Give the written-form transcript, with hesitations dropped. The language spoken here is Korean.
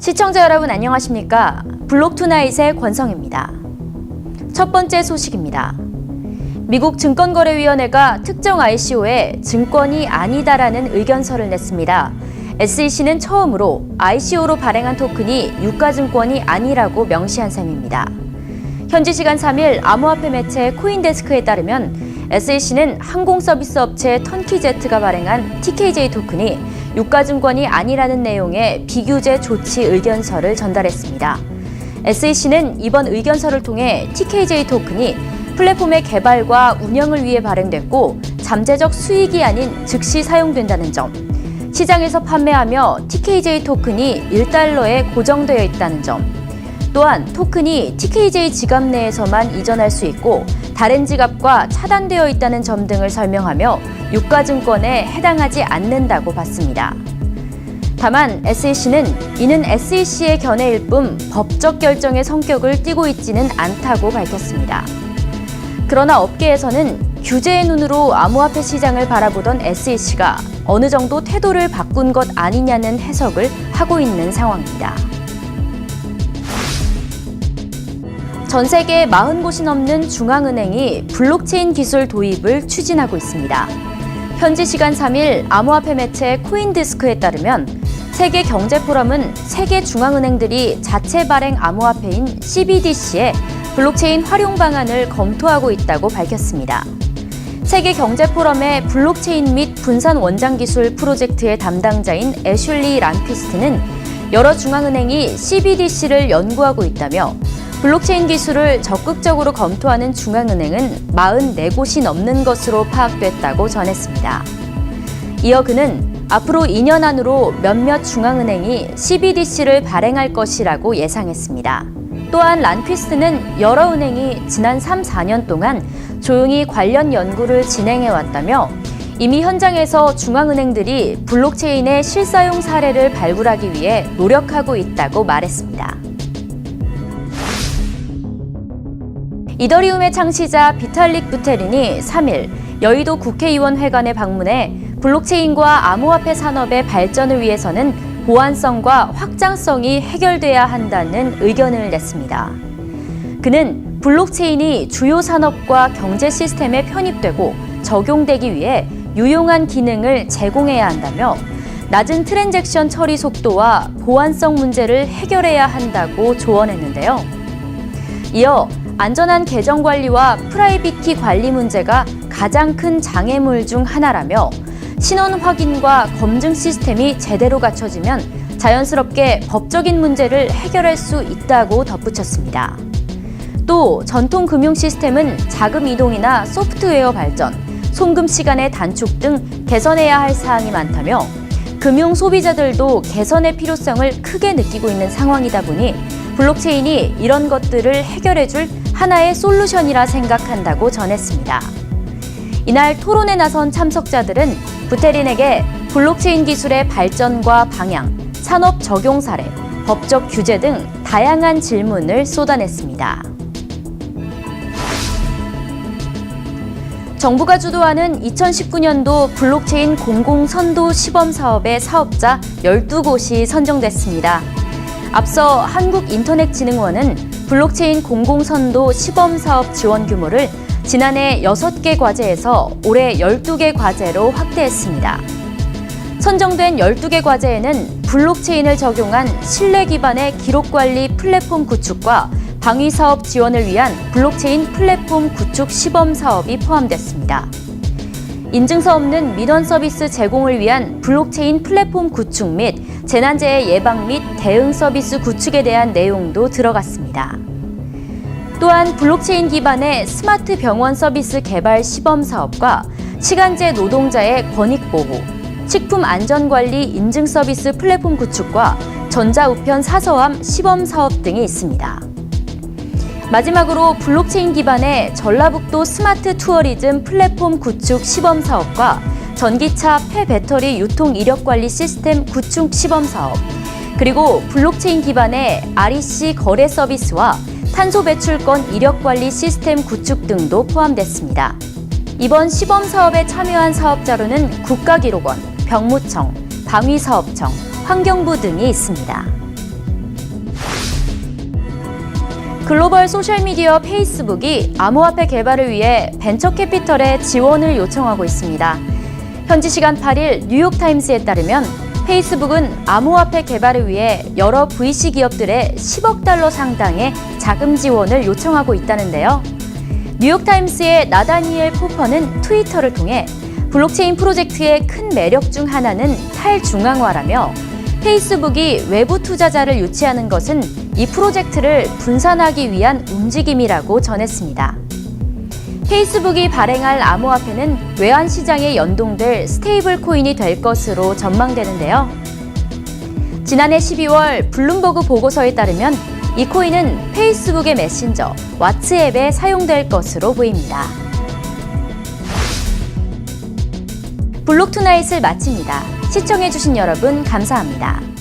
시청자 여러분 안녕하십니까? 블록투나잇의 권성입니다. 첫 번째 소식입니다. 미국 증권거래위원회가 특정 ICO에 증권이 아니다라는 의견서를 냈습니다. SEC는 처음으로 ICO로 발행한 토큰이 유가증권이 아니라고 명시한 셈입니다. 현지 시간 3일 암호화폐 매체 코인데스크에 따르면 SEC는 항공서비스 업체 턴키제트가 발행한 TKJ 토큰이 유가증권이 아니라는 내용의 비규제 조치 의견서를 전달했습니다. SEC는 이번 의견서를 통해 TKJ 토큰이 플랫폼의 개발과 운영을 위해 발행됐고 잠재적 수익이 아닌 즉시 사용된다는 점, 시장에서 판매하며 TKJ 토큰이 1달러에 고정되어 있다는 점, 또한 토큰이 TKJ 지갑 내에서만 이전할 수 있고 다른 지갑과 차단되어 있다는 점 등을 설명하며 유가증권에 해당하지 않는다고 봤습니다. 다만 SEC는 이는 SEC의 견해일 뿐 법적 결정의 성격을 띠고 있지는 않다고 밝혔습니다. 그러나 업계에서는 규제의 눈으로 암호화폐 시장을 바라보던 SEC가 어느 정도 태도를 바꾼 것 아니냐는 해석을 하고 있는 상황입니다. 전 세계 40곳이 넘는 중앙은행이 블록체인 기술 도입을 추진하고 있습니다. 현지 시간 3일 암호화폐 매체 코인데스크에 따르면 세계경제포럼은 세계 중앙은행들이 자체 발행 암호화폐인 CBDC의 블록체인 활용 방안을 검토하고 있다고 밝혔습니다. 세계경제포럼의 블록체인 및 분산 원장 기술 프로젝트의 담당자인 애슐리 란퀴스트는 여러 중앙은행이 CBDC를 연구하고 있다며 블록체인 기술을 적극적으로 검토하는 중앙은행은 44곳이 넘는 것으로 파악됐다고 전했습니다. 이어 그는 앞으로 2년 안으로 몇몇 중앙은행이 CBDC를 발행할 것이라고 예상했습니다. 또한 란퀴스트는 여러 은행이 지난 3-4년 동안 조용히 관련 연구를 진행해왔다며 이미 현장에서 중앙은행들이 블록체인의 실사용 사례를 발굴하기 위해 노력하고 있다고 말했습니다. 이더리움의 창시자 비탈릭 부테린이 3일 여의도 국회의원회관에 방문해 블록체인과 암호화폐 산업의 발전을 위해서는 보안성과 확장성이 해결돼야 한다는 의견을 냈습니다. 그는 블록체인이 주요 산업과 경제 시스템에 편입되고 적용되기 위해 유용한 기능을 제공해야 한다며 낮은 트랜잭션 처리 속도와 보안성 문제를 해결해야 한다고 조언했는데요. 이어 안전한 계정 관리와 프라이빗키 관리 문제가 가장 큰 장애물 중 하나라며 신원 확인과 검증 시스템이 제대로 갖춰지면 자연스럽게 법적인 문제를 해결할 수 있다고 덧붙였습니다. 또 전통 금융 시스템은 자금 이동이나 소프트웨어 발전, 송금 시간의 단축 등 개선해야 할 사항이 많다며 금융 소비자들도 개선의 필요성을 크게 느끼고 있는 상황이다 보니 블록체인이 이런 것들을 해결해줄 하나의 솔루션이라 생각한다고 전했습니다. 이날 토론에 나선 참석자들은 부테린에게 블록체인 기술의 발전과 방향, 산업 적용 사례, 법적 규제 등 다양한 질문을 쏟아냈습니다. 정부가 주도하는 2019년도 블록체인 공공선도 시범 사업의 사업자 12곳이 선정됐습니다. 앞서 한국인터넷진흥원은 블록체인 공공선도 시범사업 지원 규모를 지난해 6개 과제에서 올해 12개 과제로 확대했습니다. 선정된 12개 과제에는 블록체인을 적용한 신뢰 기반의 기록관리 플랫폼 구축과 방위사업 지원을 위한 블록체인 플랫폼 구축 시범사업이 포함됐습니다. 인증서 없는 민원 서비스 제공을 위한 블록체인 플랫폼 구축 및 재난재해 예방 및 대응 서비스 구축에 대한 내용도 들어갔습니다. 또한 블록체인 기반의 스마트 병원 서비스 개발 시범 사업과 시간제 노동자의 권익 보호, 식품 안전관리 인증 서비스 플랫폼 구축과 전자우편 사서함 시범 사업 등이 있습니다. 마지막으로 블록체인 기반의 전라북도 스마트 투어리즘 플랫폼 구축 시범 사업과 전기차 폐배터리 유통 이력 관리 시스템 구축 시범 사업, 그리고 블록체인 기반의 REC 거래 서비스와 탄소 배출권 이력 관리 시스템 구축 등도 포함됐습니다. 이번 시범 사업에 참여한 사업자로는 국가기록원, 병무청, 방위사업청, 환경부 등이 있습니다. 글로벌 소셜미디어 페이스북이 암호화폐 개발을 위해 벤처캐피털의 지원을 요청하고 있습니다. 현지 시간 8일 뉴욕타임스에 따르면 페이스북은 암호화폐 개발을 위해 여러 VC 기업들의 10억 달러 상당의 자금 지원을 요청하고 있다는데요. 뉴욕타임스의 나다니엘 포퍼는 트위터를 통해 블록체인 프로젝트의 큰 매력 중 하나는 탈중앙화라며 페이스북이 외부 투자자를 유치하는 것은 이 프로젝트를 분산하기 위한 움직임이라고 전했습니다. 페이스북이 발행할 암호화폐는 외환 시장에 연동될 스테이블 코인이 될 것으로 전망되는데요. 지난해 12월 블룸버그 보고서에 따르면 이 코인은 페이스북의 메신저, 왓츠앱에 사용될 것으로 보입니다. 블록투나잇을 마칩니다. 시청해주신 여러분 감사합니다.